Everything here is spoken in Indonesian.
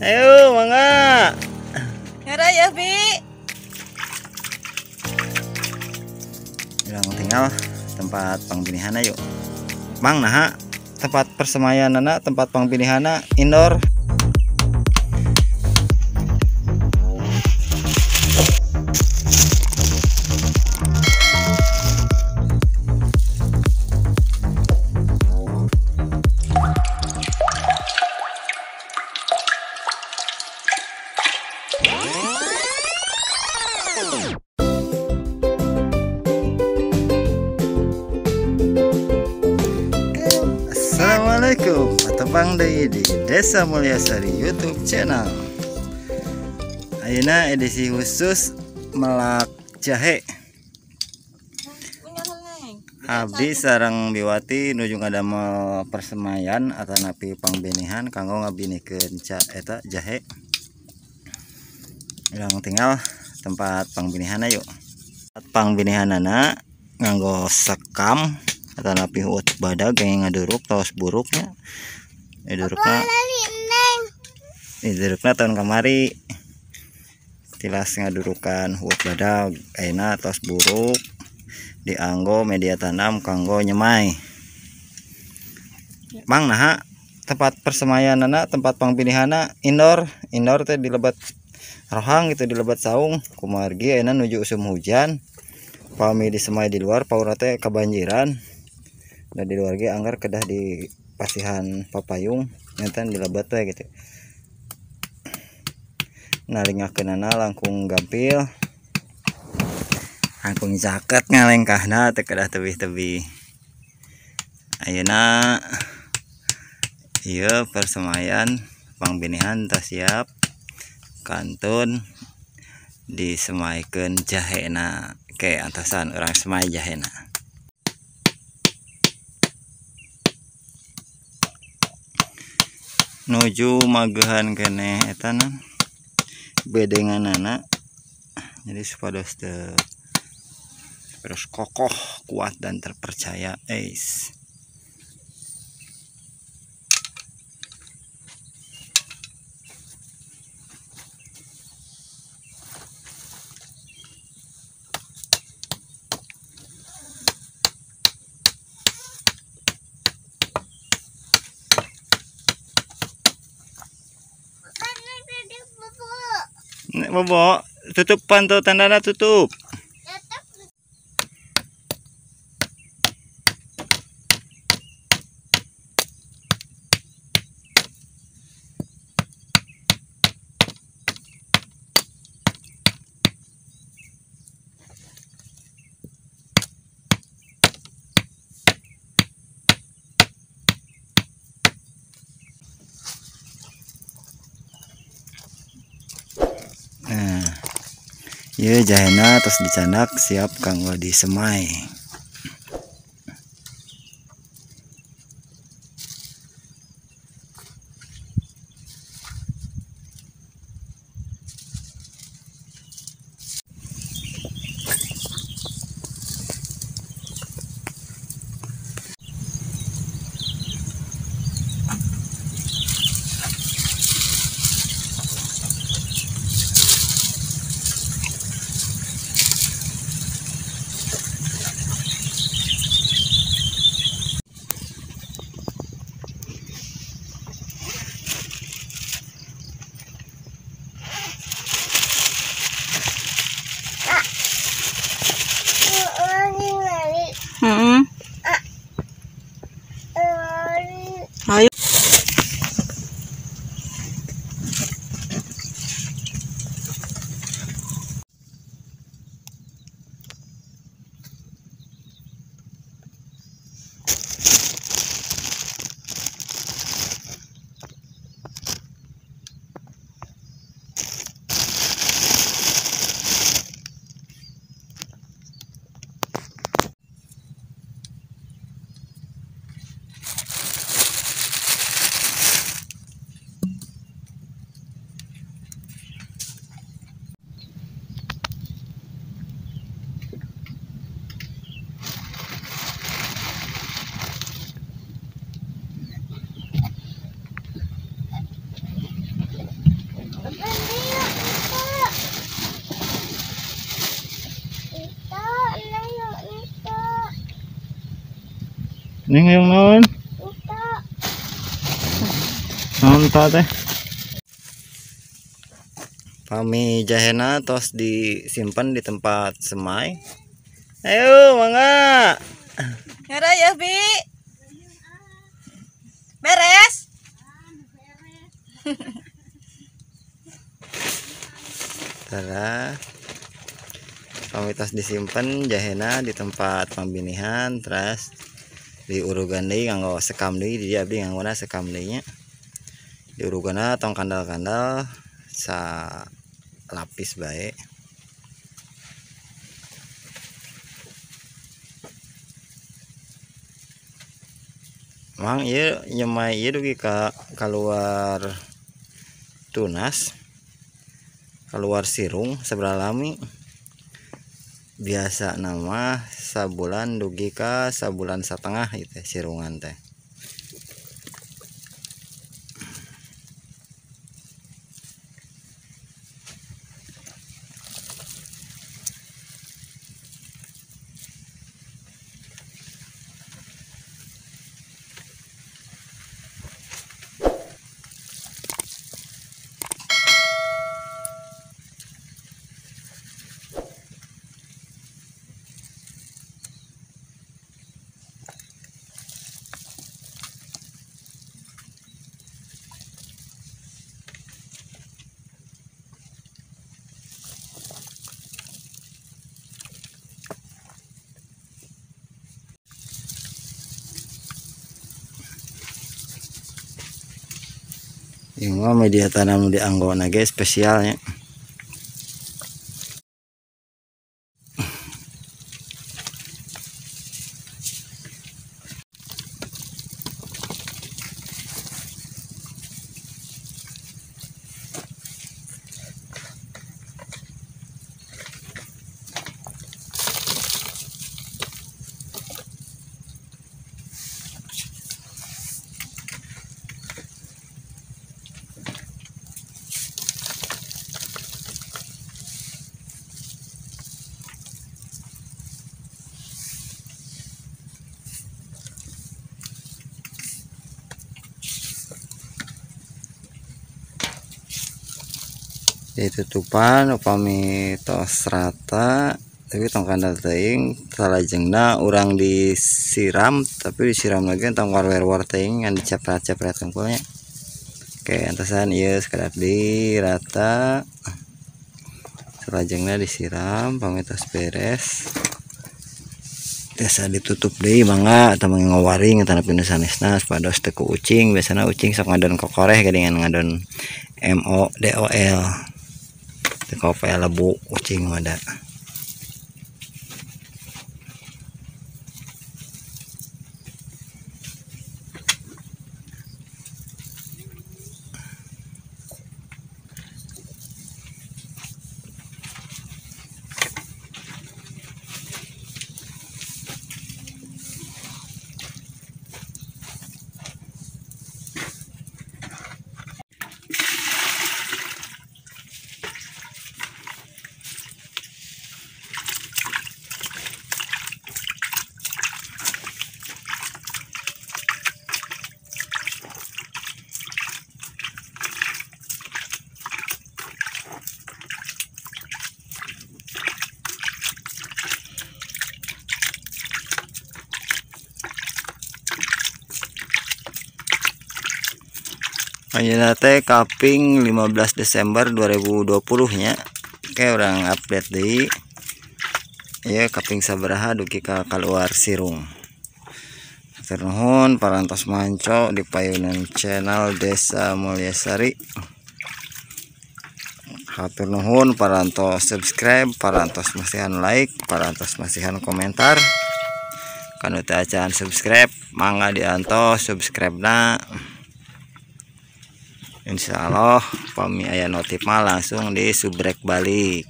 Ayo, mangga. Ngara ya, Bi. Yang tinggal tempat pangbinihana yuk. Mang nah, tempat persemaian anak, tempat pangbinihana indoor. Assalamualaikum, patepang deui di Desa Mulyasari YouTube channel. Ayeuna edisi khusus melak jahe. Abdi sareng Biwati nuju ngadamel persemaian atanapi pangbenihan kanggo ngabinikeun eta jahe. Yang tinggal tempat pangbinihanna yuk. Tempat pangbinihanana nganggo sekam atanapi huut badag yang ngaduruk tos buruknya. Durukna tahun kamari tilas ngadurukan huut badag ayeuna tos buruk dianggo media tanam kanggo nyemai. Mang nah tempat persemaianana, tempat pangbinihana indoor teh di lebat rohang gitu, di lebat saung kumargi ayeuna nuju usum hujan. Pami disemai di luar paura teh kebanjiran. Dan di luar ge anggar kedah di pasihan papayung nyantan di lebat teh gitu. Nalingakeunana langkung gampil. Langkung jaket ngalengkahna teh kedah tebih-tebih. Ayeuna ieu persemaian pangbinihan teh siap. Kantun disemaikeun jahena ke antasan orang semai jahena. Nuju magehan keneh eta nan bedenganana, jadi supados terus kokoh, kuat dan terpercaya. Bobo, tutup pantau tandana tutup. Ieu jahena terus dicanak siap kanggo disemai. Ning yang naon? Naon ta teh? Pami jahena tos disimpan di tempat semai. Ayo, mangga. Ngara ya, Bi. Beres. Tara. Pami tos disimpan jahena di tempat pembinihan, terus diurugan deui nganggo sekam deui di abdi nganggona sekam deui nya. Diurugana tong kandal-kandal sa lapis bae. Mang ieu nyemai ieu dugi ka keluar tunas, keluar sirung sabralami. Biasa nama sabulan dugi ka sabulan setengah itu sirungan teh. Ini mah media tanam di anggona ge spesialnya. Ditutupan upami tos rata tapi tong kandal teuing salajengna urang disiram tapi disiram lagi tong war-war teuing ngan dicepret-cepret tungkulnya. Oke antasan ieu sekedar dirata salajengna disiram pami tos beres biasa ditutup deui mangga atau ngawaring tanah pindah sanesna pados teu ku ucing. Biasana ucing sok ngadon kokoreh geningan ngadon MODOL kopi lebu kucing ada. Ayeuna teh kaping 15 Desember 2020 nya. Oke orang update deui. Ya kaping sabaraha dugi ka keluar sirung. Hatur nuhun parantos manco di payunan channel Desa Mulyasari. Hatur nuhun parantos subscribe, parantos masihan like, parantos masihan komentar. Kanu teu acan subscribe mangga diantos subscribe-na. Insyaallah pami aya notif mah langsung di subrek balik.